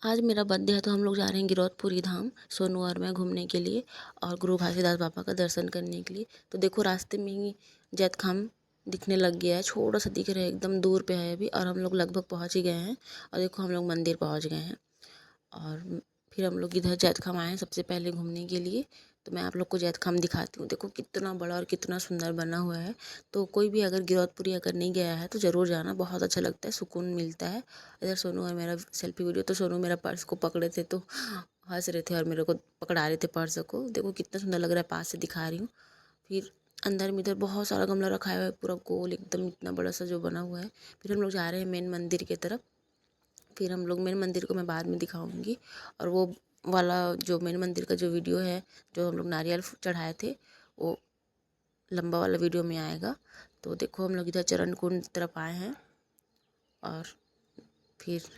आज मेरा बर्थडे है तो हम लोग जा रहे हैं गिरौदपुरी धाम, सोनू और मैं घूमने के लिए और गुरु घासीदास बाबा का दर्शन करने के लिए। तो देखो रास्ते में ही जैत खाम दिखने लग गया है, छोटा सा दिख रहा है, एकदम दूर पे है अभी और हम लोग लगभग पहुंच ही गए हैं। और देखो हम लोग मंदिर पहुंच गए हैं और फिर हम लोग इधर जैत खाम आए हैं सबसे पहले घूमने के लिए। तो मैं आप लोग को जैत खाम दिखाती हूँ, देखो कितना बड़ा और कितना सुंदर बना हुआ है। तो कोई भी अगर गिरौदपुरी अगर नहीं गया है तो ज़रूर जाना, बहुत अच्छा लगता है, सुकून मिलता है। इधर सोनू और मेरा सेल्फी वीडियो, तो सोनू मेरा पर्स को पकड़े थे तो हंस रहे थे और मेरे को पकड़ा रहे थे पर्स को। देखो कितना सुंदर लग रहा है, पास से दिखा रही हूँ। फिर अंदर में इधर बहुत सारा गमला रखा हुआ है, पूरा गोल एकदम इतना बड़ा सा जो बना हुआ है। फिर हम लोग जा रहे हैं मेन मंदिर की तरफ। फिर हम लोग मेन मंदिर को मैं बाद में दिखाऊंगी। और वो वाला जो मेन मंदिर का जो वीडियो है, जो हम लोग नारियल चढ़ाए थे, वो लंबा वाला वीडियो में आएगा। तो देखो हम लोग इधर चरण कुंड तरफ आए हैं और फिर